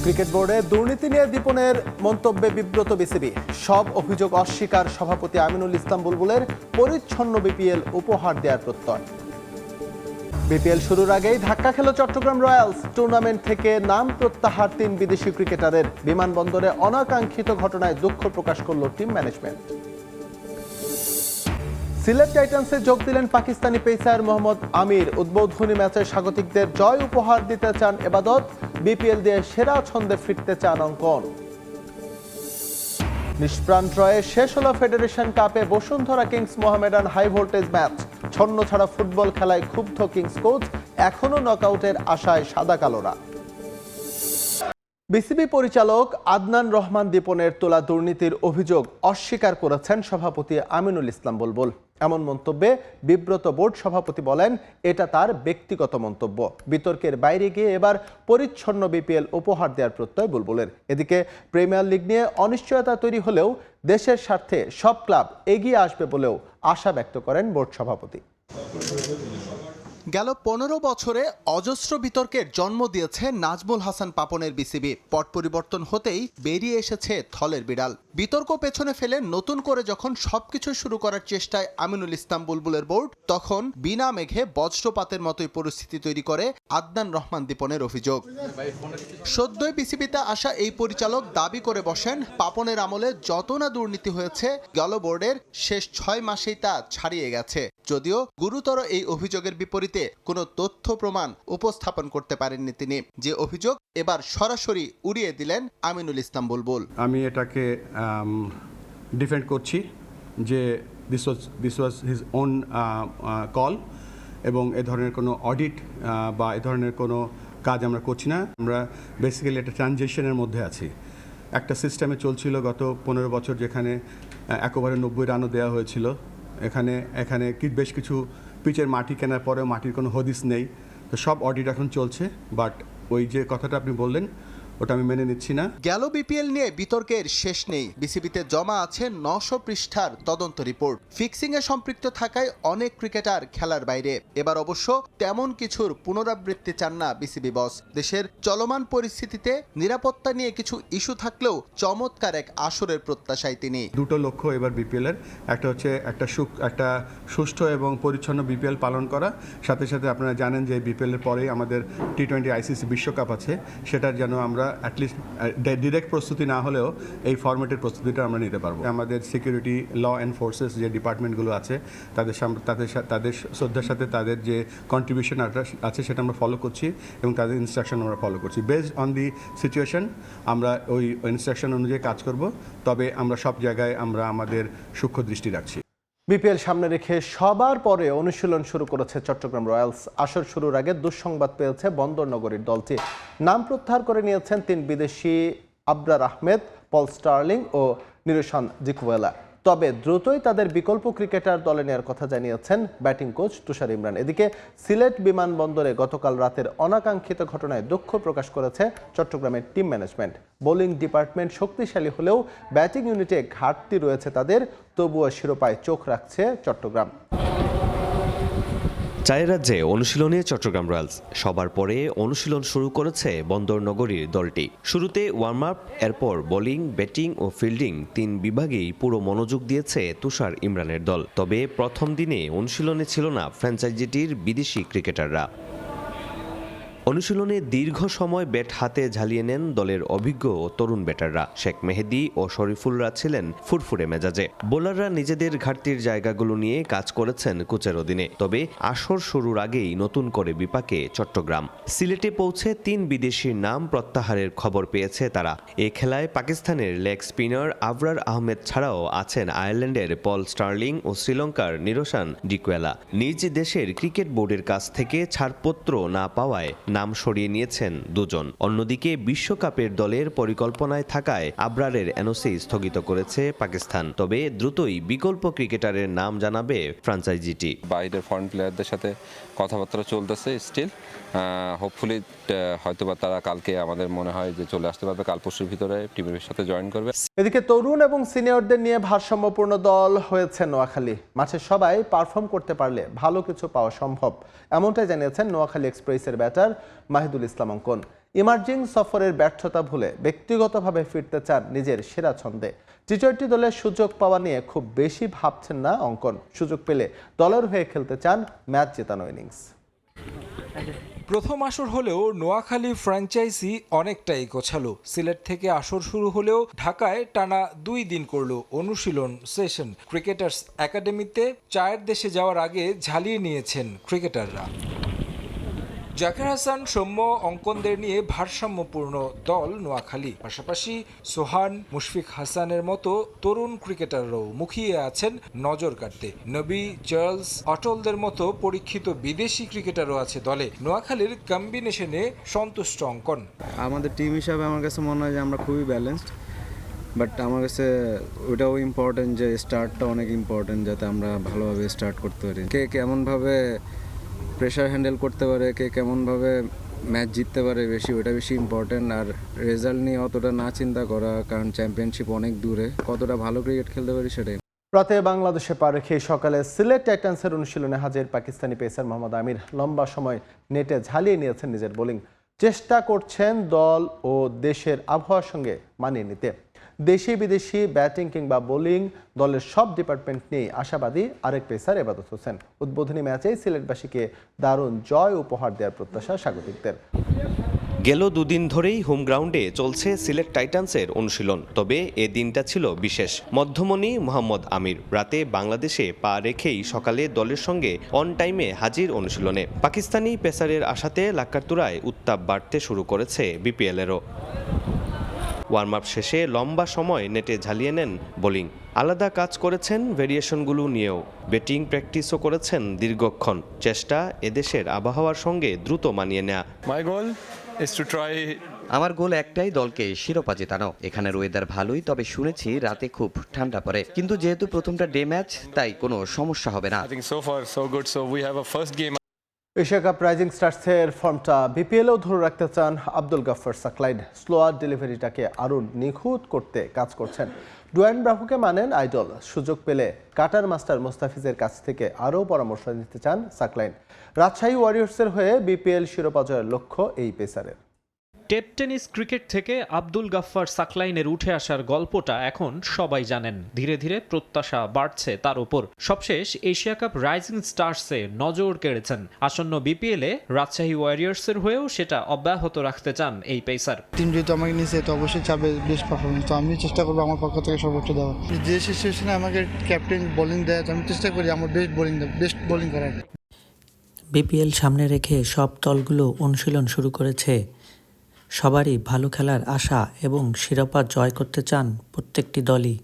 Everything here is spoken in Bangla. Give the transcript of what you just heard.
ক্রিকেট বোর্ডে দুর্নীতি নিয়ে দীপনের মন্তব্যে বিব্রত বিসিবি। সব অভিযোগ অস্বীকার সভাপতি আমিনুল ইসলাম বুলবুলের পরিচ্ছন্ন বিপিএল উপহার দেওয়ার প্রত্যয়। বিপিএল শুরুর আগেই ধাক্কা খেল চট্টগ্রাম রয়্যালস। টুর্নামেন্ট থেকে নাম প্রত্যাহার 3 বিদেশি ক্রিকেটারের। বিমানবন্দরে অনাকাঙ্ক্ষিত ঘটনায় দুঃখ প্রকাশ করল টিম ম্যানেজমেন্ট। সিলেট টাইটান্সে যোগ দিলেন পাকিস্তানি পেসার মোহাম্মদ আমির। উদ্বোধনী ম্যাচে স্বাগতিকদের জয় উপহার দিতে চান এবাদত। বিপিএল দিয়ে সেরা ছন্দে ফিরতে চান অঙ্কন। নিষ্প্রাণ ড্রয়ে শেষ হলো ফেডারেশন কাপে Bashundhara Kings Mohammedan high voltage match. ছন্ন ছাড়া ফুটবল খেলায় ক্ষুব্ধ কিংস কোচ, এখনো নকআউটের আশায় সাদা কালোরা। বিসিবি পরিচালক আদনান রহমান দীপনের তোলা দুর্নীতির অভিযোগ অস্বীকার করেছেন সভাপতি আমিনুল ইসলাম বুলবুল। এমন মন্তব্যে বিব্রত বোর্ড সভাপতি বলেন, এটা তার ব্যক্তিগত মন্তব্য। বিতর্কের বাইরে গিয়ে এবার পরিচ্ছন্ন বিপিএল উপহার দেওয়ার প্রত্যয় বুলবুলের। এদিকে প্রিমিয়ার লিগ নিয়ে অনিশ্চয়তা তৈরি হলেও দেশের স্বার্থে সব ক্লাব এগিয়ে আসবে বলেও আশা ব্যক্ত করেন বোর্ড সভাপতি। গেল 15 বছরে অজস্র বিতর্কের জন্ম দিয়েছে নাজমুল হাসান পাপনের বিসিবি। পট পরিবর্তন হতেই বেরিয়ে এসেছে থলের বিড়াল। বিতর্ক পেছনে ফেলে নতুন করে যখন সবকিছু শুরু করার চেষ্টায় আমিনুল ইসলাম বুলবুলের বোর্ড, তখন বিনা মেঘে বজ্রপাতের মতোই পরিস্থিতি তৈরি করে আদনান রহমান দীপনের অভিযোগ। সদ্যই বিসিবিতে আসা এই পরিচালক দাবি করে বসেন, পাপনের আমলে যত না দুর্নীতি হয়েছে গেল বোর্ডের শেষ 6 মাসেই তা ছাড়িয়ে গেছে। যদিও গুরুতর এই অভিযোগের বিপরীতে কোনো তথ্য প্রমাণ উপস্থাপন করতে পারেননি তিনি। যে অভিযোগ এবার সরাসরি উড়িয়ে দিলেন আমিনুল ইসলাম বুলবুল। আমি এটাকে ডিফেন্ড করছি যে this was his own call, এবং এ ধরনের কোনো অডিট বা এ ধরনের কোনো কাজ আমরা করছি না। আমরা বেসিক্যালি একটা ট্রানজিশনের মধ্যে আছি। একটা সিস্টেমে চলছিল গত 15 বছর, যেখানে একবারে 90 রানও দেওয়া হয়েছিল। এখানে বেশ কিছু পিচের মাটি কেনার পরেও মাটির কোনো হদিস নেই। তো সব অডিট এখন চলছে, বাট ওই যে কথাটা আপনি বললেন ওটা আমি মেনে নিচ্ছি না। গেল বিপিএল নিয়ে বিতর্কের শেষ নেই। বিসিবিতে জমা আছে 900 পৃষ্ঠার তদন্ত রিপোর্ট। ফিক্সিং এ সম্পৃক্ত থাকায় অনেক ক্রিকেটার খেলার বাইরে। এবার অবশ্য তেমন কিছুর পুনরাবৃত্তি চান না বিসিবি বস। দেশের চলমান পরিস্থিতিতে নিরাপত্তা নিয়ে কিছু ইস্যু থাকলেও চমৎকার এক আসরের প্রত্যাশায় তিনি। দুটো লক্ষ্য এবার বিপিএল এর, একটা হচ্ছে একটা সুষ্ঠু এবং পরিচ্ছন্ন বিপিএল পালন করা। সাথে সাথে আপনারা জানেন যে বিপিএল এর পরেই আমাদের টি20 আইসিসি বিশ্বকাপ আছে। সেটার যেন আমরা অ্যাটলিস্ট ডিরেক্ট প্রস্তুতি না হলেও এই ফরম্যাটের প্রস্তুতিটা আমরা নিতে পারবো। আমাদের সিকিউরিটি, ল অ্যান্ড ফোর্সেস যে ডিপার্টমেন্টগুলো আছে তাদের শ্রদ্ধার সাথে তাদের যে কন্ট্রিবিউশন আছে সেটা আমরা ফলো করছি, এবং তাদের ইনস্ট্রাকশন আমরা ফলো করছি। বেসড অন দি সিচুয়েশন আমরা ওই ইনস্ট্রাকশন অনুযায়ী কাজ করব। তবে আমরা সব জায়গায় আমরা আমাদের সূক্ষ্ম দৃষ্টি রাখছি। বিপিএল সামনে রেখে সবার পরে অনুশীলন শুরু করেছে চট্টগ্রাম রয়্যালস। আসর শুরুর আগে দুঃসংবাদ পেয়েছে বন্দরনগরীর দলটি। নাম প্রত্যাহার করে নিয়েছেন 3 বিদেশি আবরার আহমেদ, পল স্টার্লিং ও নিরোশান জিকুয়েলা। তবে দ্রুতই তাদের বিকল্প ক্রিকেটার দলে নেওয়ার কথা জানিয়েছেন ব্যাটিং কোচ তুষার ইমরান। এদিকে সিলেট বিমানবন্দরে গতকাল রাতের অনাকাঙ্ক্ষিত ঘটনায় দুঃখ প্রকাশ করেছে চট্টগ্রামের টিম ম্যানেজমেন্ট। বোলিং ডিপার্টমেন্ট শক্তিশালী হলেও ব্যাটিং ইউনিটে ঘাটতি রয়েছে তাদের। তবুও শিরোপায় চোখ রাখছে চট্টগ্রাম। 4 রাজ্যে অনুশীলনে চট্টগ্রাম রয়্যালস। সবার পরে অনুশীলন শুরু করেছে বন্দরনগরীর দলটি। শুরুতে ওয়ার্ম আপ, এরপর বোলিং, ব্যাটিং ও ফিল্ডিং 3 বিভাগেই পুরো মনোযোগ দিয়েছে তুষার ইমরানের দল। তবে প্রথম দিনে অনুশীলনে ছিল না ফ্র্যাঞ্চাইজিটির বিদেশি ক্রিকেটাররা। অনুশীলনে দীর্ঘ সময় ব্যাট হাতে ঝালিয়ে নেন দলের অভিজ্ঞ ও তরুণ ব্যাটাররা। শেখ মেহেদী ও শরীফুলরা ছিলেন ফুরফুরে মেজাজে। বোলাররা নিজেদের ঘাটতির জায়গাগুলো নিয়ে কাজ করেছেন কোচের অধীনে। তবে আসর শুরুর আগেই নতুন করে বিপাকে চট্টগ্রাম। সিলেটে পৌঁছে 3 বিদেশির নাম প্রত্যাহারের খবর পেয়েছে তারা। এ খেলায় পাকিস্তানের লেগ স্পিনার আবরার আহমেদ ছাড়াও আছেন আয়ারল্যান্ডের পল স্টার্লিং ও শ্রীলঙ্কার নিরোশান ডিকুয়েলা। নিজ দেশের ক্রিকেট বোর্ডের কাছ থেকে ছাড়পত্র না পাওয়ায় নাম সরিয়ে নিয়েছেন 2 জন। অন্যদিকে বিশ্বকাপের দলের পরিকল্পনায় থাকায় আবরারের এনওসি স্থগিত করেছে পাকিস্তান। তবে দ্রুতই বিকল্প ক্রিকেটারের নাম জানাবে ফ্র্যাঞ্চাইজিটি। বাইরের ফরেন প্লেয়ারদের সাথে কথাবার্তা চলতেছে স্টিল। হোপফুলি হয়তোবা তারা কালকে, আমাদের মনে হয় যে চলে আসতে পারবে, কাল পরশুর ভিতরে টিমের সাথে জয়েন করবে। এদিকে তরুণ এবং সিনিয়রদের নিয়ে ভারসাম্যপূর্ণ দল হয়েছে নোয়াখালী। মাঠে সবাই পারফর্ম করতে পারলে ভালো কিছু পাওয়া সম্ভব, এমনটাই জানিয়েছেন নোয়াখালী এক্সপ্রেসের ব্যাটার মাহিদুল ইসলাম অঙ্কন। ইমার্জিং সফরের ব্যর্থতা ভুলে ব্যক্তিগতভাবে ফিরতে চান নিজের সেরা ছন্দে। টি-20 দলের সুযোগ পাওয়া নিয়ে খুব বেশি ভাবছেন না অঙ্কন। সুযোগ পেলে দলের হয়ে খেলতে চান ম্যাচ জেতানো ইনিংস। প্রথম আসর হলেও নোয়াখালী ফ্র্যাঞ্চাইজি অনেকটাই গোছালো। সিলেট থেকে আসর শুরু হলেও ঢাকায় টানা 2 দিন করল অনুশীলন সেশন। ক্রিকেটার্স একাডেমিতে চায়ের দেশে যাওয়ার আগে ঝালিয়ে নিয়েছেন ক্রিকেটাররা। জাকের হাসান, সৌম্য, অঙ্কনদের নিয়ে ভারসাম্যপূর্ণ দল নোয়াখালী। পাশাপাশি সোহান, মুশফিক হাসানের মতো তরুণ ক্রিকেটাররাও মুখিয়ে আছেন নজর কাটতে। নবী, চার্লস, অটলদের মতো পরীক্ষিত বিদেশি ক্রিকেটারও আছে দলে। নোয়াখালীর কম্বিনেশনে সন্তুষ্ট অঙ্কন। আমাদের টিম হিসাবে আমার কাছে মনে হয় যে আমরা খুবই ব্যালেন্সড, বাট আমার কাছে ওটাও ইম্পর্টেন্ট যে স্টার্টটা অনেক ইম্পর্টেন্ট, যাতে আমরা ভালোভাবে স্টার্ট করতে পারি। কে কেমনভাবে প্রেশার হ্যান্ডেল করতে পারে, কে কেমনভাবে ম্যাচ জিততে পারে ওটা বেশি ইম্পর্টেন্ট। আর রেজাল্ট নিয়ে অতটা না চিন্তা করা, কারণ চ্যাম্পিয়নশিপ অনেক দূরে, কতটা ভালো ক্রিকেট খেলতে পারি সেটাই। রাতে বাংলাদেশে পা রেখে সকালে সিলেট টাইটান্সের অনুশীলনে হাজির পাকিস্তানি পেসার মোহাম্মদ আমির লম্বা সময় নেটে ঝালিয়ে নিয়েছেন নিজের বোলিং। চেষ্টা করছেন দল ও দেশের আবহাওয়ার সঙ্গে মানিয়ে নিতে। দেশি বিদেশি ব্যাটিং কিংবা বোলিং দলের সব ডিপার্টমেন্ট নিয়ে আশাবাদী আরেক পেসার এবাদত হোসেন। উদ্বোধনী ম্যাচেই সিলেটবাসীকে দারুণ জয় উপহার দেওয়ার প্রত্যাশা স্বাগতিকদের। গেল 2 দিন ধরেই হোম গ্রাউন্ডে চলছে সিলেট টাইটান্সের অনুশীলন। তবে এ দিনটা ছিল বিশেষ। মধ্যমণি মোহাম্মদ আমির রাতে বাংলাদেশে পা রেখেই সকালে দলের সঙ্গে অন টাইমে হাজির অনুশীলনে। পাকিস্তানি পেসারের আশাতে লাক্কারতুরায় উত্তাপ বাড়তে শুরু করেছে বিপিএলেরও। ওয়ার্ম আপ শেষে লম্বা সময় নেটে ঝালিয়ে নেন বোলিং। আলাদা কাজ করেছেন ভেরিয়েশনগুলো নিয়েও। ব্যাটিং প্র্যাকটিসও করেছেন দীর্ঘক্ষণ। চেষ্টা এদেশের আবহাওয়ার সঙ্গে দ্রুত মানিয়ে নেয়া। আমার গোল একটাই, দলকে শিরোপা জেতানো। এখানের ওয়েদার ভালোই, তবে শুনেছি রাতে খুব ঠান্ডা পড়ে। কিন্তু যেহেতু প্রথমটা ডে ম্যাচ, তাই কোনো সমস্যা হবে না। এশিয়া কাপ রাইজিং স্টার্সের ফর্মটা বিপিএলেও ধরে রাখতে চান আব্দুল গাফফার সাকলাইন। স্লোয়ার ডেলিভারিটাকে আরও নিখুঁত করতে কাজ করছেন। ডুয়াইন ব্রাভোকে মানেন আইডল। সুযোগ পেলে কাটার মাস্টার মোস্তাফিজের কাছ থেকে আরও পরামর্শ নিতে চান সাকলাইন। রাজশাহী ওয়ারিয়র্সের হয়ে বিপিএল শিরোপা জয়ের লক্ষ্য এই পেসারের। টেপ টেনিস ক্রিকেট থেকে আব্দুল গাফফার সাকলাইনের উঠে আসার গল্পটা এখন সবাই জানেন। ধীরে ধীরে প্রত্যাশা বাড়ছে তার উপর। সবশেষ এশিয়া কাপ রাইজিং স্টার্সে নজর কেড়েছেন। আসন্ন বিপিএলে রাজশাহী ওয়ারিয়র্সের হয়েও সেটা অব্যাহত রাখতে চান এই পেসার। টিম যেহেতু আমাকে নিচে, তো অবশ্যই চাবে বেস্ট পারফরমেন্স, তো আমি চেষ্টা করবো আমার পক্ষ থেকে সর্বোচ্চ দেওয়া। যে সিচুয়েশনে আমাকে ক্যাপ্টেন বোলিং দেয়, তো আমি চেষ্টা করি আমার বেস্ট বোলিং করার। বিপিএল সামনে রেখে সব দলগুলো অনুশীলন শুরু করেছে। সবারই ভালো খেলার আশা এবং শিরোপা জয় করতে চান প্রত্যেকটি দলই।